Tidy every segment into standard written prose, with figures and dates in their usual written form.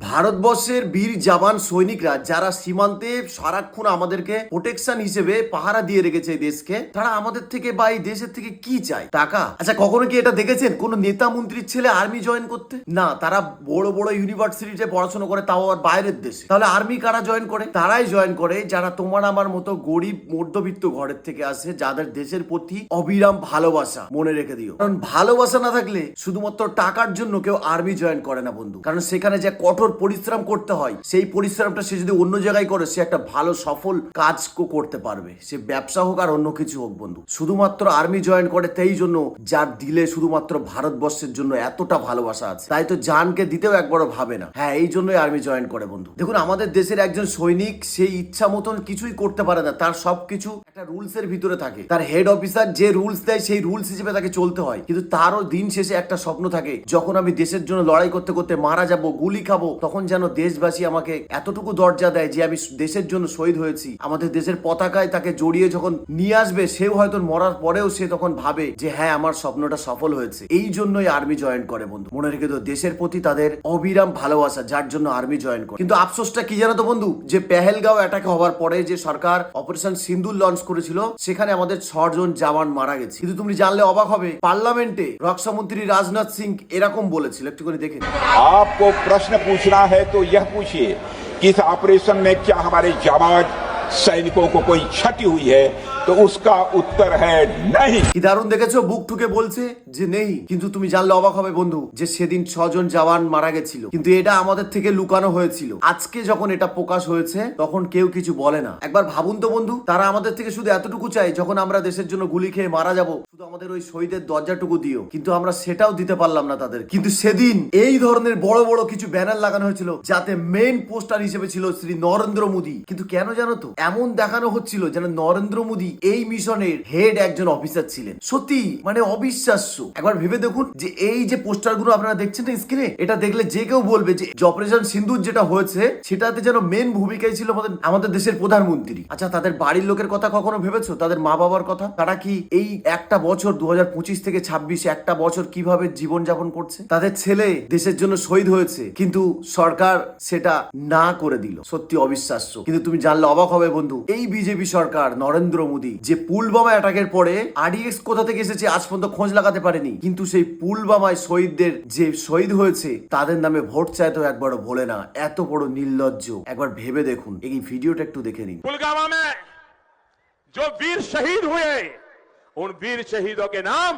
ভারতবর্ষের বীর জওয়ান সৈনিকরা যারা সীমান্তে সারাক্ষণ আমাদেরকে প্রোটেকশন হিসেবে পাহারা দিয়ে রেখেছে এই দেশকে, তারা আমাদের থেকে বা এই দেশের থেকে কি চায়? টাকা? আচ্ছা, কখনো কি এটা দেখেছেন কোন নেতা মন্ত্রীর ছেলে আর্মি জয়েন করতে? না, তারা বড় বড় ইউনিভার্সিটিতে পড়াশোনা করে, তাও আর বাইরের দেশে। তাহলে আর্মি কারা জয়েন করে? তারাই জয়েন করে যারা তোমার আমার মতো গরিব মধ্যবিত্ত ঘরের থেকে আসে, যাদের দেশের প্রতি অবিরাম ভালোবাসা। মনে রেখে দিও, কারণ ভালোবাসা না থাকলে শুধুমাত্র টাকার জন্য কেউ আর্মি জয়েন করে না বন্ধু। কারণ সেখানে যে কঠোর পরিশ্রম করতে হয়, সেই পরিশ্রমটা সে যদি অন্য জায়গায় করে, সে একটা ভালো সফল কাজ করতে পারবে। সে ব্যবসা হোক আর অন্য কিছু হোক বন্ধু। শুধুমাত্র আর্মি জয়েন করে সেই জন্য যার দিলে শুধুমাত্র ভারতবর্ষের জন্য এতটা ভালোবাসা আছে, তাই তো জানকে দিতেও একবারও ভাবে না। হ্যাঁ, এই জন্যই আর্মি জয়েন করে বন্ধু। দেখুন, আমাদের দেশের একজন সৈনিক সেই ইচ্ছা মতন কিছুই করতে পারে না। তার সবকিছু একটা রুলস এর ভিতরে থাকে। তার হেড অফিসার যে রুলস দেয় সেই রুলস হিসেবে তাকে চলতে হয়। কিন্তু তারও দিন শেষে একটা স্বপ্ন থাকে, যখন আমি দেশের জন্য লড়াই করতে করতে মারা যাব, গুলি খাবো, তখন যেন দেশবাসী আমাকে এতটুকু দরজা দেয় যে আমি দেশের জন্য শহীদ হয়েছি। আমাদের দেশের পতাকায় তাকে জড়িয়ে যখন নিয়ে আসবে, সেও হয়তো মরার পরেও সে তখন ভাবে যে হ্যাঁ, আমার স্বপ্নটা সফল হয়েছে। এই জন্যই আর্মি জয়েন করে বন্ধু। মনে রেখে তো, দেশের প্রতি তাদের অবিরাম ভালোবাসা, যার জন্য আর্মি জয়েন করে। কিন্তু আফসোসটা কি জানো তো বন্ধু, যে পেহেলগাঁও অ্যাটাক হওয়ার পরে যে সরকার অপারেশন সিন্দুর লঞ্চ করেছিল, সেখানে আমাদের 6 জন জওয়ান মারা গেছে। কিন্তু তুমি জানলে অবাক হবে, পার্লামেন্টে রক্ষামন্ত্রী রাজনাথ সিং এরকম বলেছিল, একটু করে দেখে। आपको प्रश्न पूछना है तो यह पूछिए कि इस ऑपरेशन में क्या हमारे जाबाज सैनिकों को कोई क्षति हुई है, तो उसका उत्तर है नहीं। কি দারুণ দেখেছো, বুক ঠুকে বলছে যে নেই। কিন্তু তুমি জানলে অবাক হবে বন্ধু, যে সেদিন 6 জন জওয়ান মারা গেছিল, কিন্তু এটা আমাদের থেকে লুকানো হয়েছিল। আজকে যখন এটা প্রকাশ হয়েছে, তখন কেউ কিছু বলে না। একবার ভাবুন তো বন্ধু, তারা আমাদের থেকে শুধু এতটুকু চাই, যখন আমরা দেশের জন্য গুলি খেয়ে মারা যাব, শুধু আমাদের ওই শহীদের দরজাটুকু দিও। কিন্তু আমরা সেটাও দিতে পারলাম না তাদের। কিন্তু সেদিন এই ধরনের বড় বড় কিছু ব্যানার লাগানো হয়েছিল, যাতে মেইন পোস্টার হিসেবে ছিল শ্রী নরেন্দ্র মোদী। কিন্তু কেন জানো তো, এমন দেখানো হচ্ছিল যেন নরেন্দ্র মোদী এই মিশনের হেড একজন অফিসার ছিলেন। সত্যি মানে অবিশ্বাস্য। একবার ভেবে দেখুন, যে এই যে পোস্টার গুলো আপনারা দেখছেন না স্ক্রিনে, এটা দেখলে যে কেউ বলবে যে অপারেশন সিন্দুর যেটা হয়েছে, সেটাতে যেন মেন ভূমিকায় ছিল আমাদের দেশের প্রধানমন্ত্রী। আচ্ছা, তাদের বাড়ির লোকের কথা কখনো ভেবেছো? তাদের মা বাবার কথা? তারা কি এই একটা বছর 2025 থেকে 26 একটা বছর কিভাবে জীবন যাপন করছে? তাদের ছেলে দেশের জন্য শহীদ হয়েছে, কিন্তু সরকার সেটা না করে দিল। সত্যি অবিশ্বাস্য। কিন্তু তুমি জানলে অবাক হবে বন্ধু, এই বিজেপি সরকার, নরেন্দ্র মোদী, যে পুলবামা অ্যাটাকের পরে আরডিএক্স কোথা থেকে এসেছে আজ পর্যন্ত খোঁজ লাগাতে পারেনি, কিন্তু সেই পুলবামায় শহীদদের যে শহীদ হয়েছে তাদের নামে ভোট চাইতেও একবারও বলে না। এত বড় নির্লজ্জ। একবার ভেবে দেখুন, এই ভিডিওটা একটু দেখে নিন। पुलवामा में जो वीर शहीद हुए, उन वीर शहीदों के नाम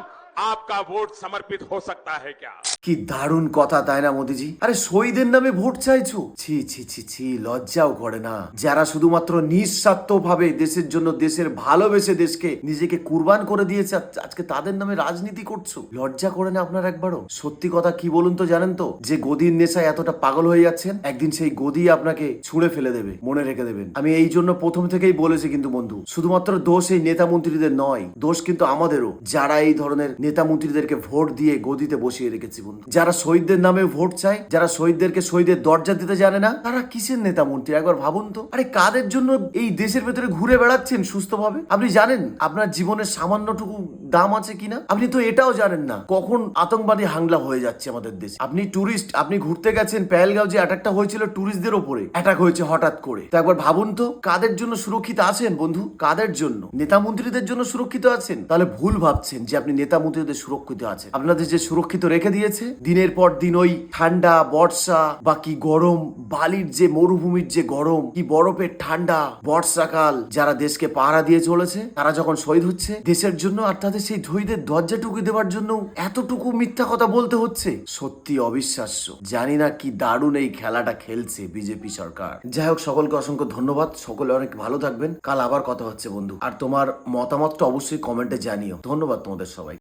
आपका वोट समर्पित हो सकता है क्या? কি দারুণ কথা, তাই না মোদিজি? আরে শহীদের নামে ভোট চাইছো? ছি ছি ছি ছি, লজ্জাও করে না? যারা শুধুমাত্র নিঃস্বার্থ ভাবে দেশের জন্য, দেশের ভালোবেসে দেশকে নিজেকে কুরবান করে দিয়েছে, আজকে তাদের নামে রাজনীতি করছো? লজ্জা করে না আপনার একবারও? সত্যি কথা কি বলুন তো, জানেন তো, যে গদির নেশায় এতটা পাগল হয়ে যাচ্ছেন, একদিন সেই গদি আপনাকে ছুঁড়ে ফেলে দেবে। মনে রেখে দেবেন। আমি এই জন্য প্রথম থেকেই বলেছি কিন্তু বন্ধু, শুধুমাত্র দোষ এই নেতা মন্ত্রীদের নয়, দোষ কিন্তু আমাদেরও, যারা এই ধরনের নেতা মন্ত্রীদেরকে ভোট দিয়ে গদিতে বসিয়ে রেখেছি বন্ধু। যারা শহীদদের নামে ভোট চায়, যারা শহীদদেরকে শহীদের দরজা দিতে জানে না, তারা কিসের নেতা মন্ত্রী? একবার ভাবুন তো। আরে কাদের জন্য এই দেশের ভেতরে ঘুরে বেড়াচ্ছেন সুস্থভাবে? আপনি জানেন আপনার জীবনের সামান্যটুকু দাম আছে কিনা? আপনি তো এটাও জানেন না কখন আতঙ্কবাদী হামলা হয়ে যাচ্ছে আমাদের দেশে। আপনি টুরিস্ট, আপনি ঘুরতে গেছেন, পেহেলগাঁও যে অ্যাটাকটা হয়েছিল টুরিস্টদের ওপরে অ্যাটাক হয়েছে হঠাৎ করে। তো একবার ভাবুন তো, কাদের জন্য সুরক্ষিত আছেন বন্ধু? কাদের জন্য? নেতা মন্ত্রীদের জন্য সুরক্ষিত আছেন? তাহলে ভুল ভাবছেন যে আপনি নেতা মন্ত্রীদের সুরক্ষিত আছেন। আপনাদের যে সুরক্ষিত রেখে দিয়েছে, দিনের পর দিন ওই ঠান্ডা, বর্ষা বা কি গরম, বালির যে মরুভূমির যে গরম, কি বরফের ঠান্ডা, বর্ষাকাল, যারা দেশকে পাহারা দিয়ে চলেছে, তারা যখন শহীদ হচ্ছে দেশের জন্য, আর তাদের সেই শহীদের দরজাটুকু দেওয়ার জন্য এতটুকু মিথ্যা কথা বলতে হচ্ছে। সত্যি অবিশ্বাস্য। জানি না কি দারুণ এই খেলাটা খেলছে বিজেপি সরকার। যাই হোক, সকলকে অসংখ্য ধন্যবাদ। সকলে অনেক ভালো থাকবেন। কাল আবার কথা হচ্ছে বন্ধু। আর তোমার মতামতটা অবশ্যই কমেন্টে জানিও। ধন্যবাদ তোমাদের সবাই।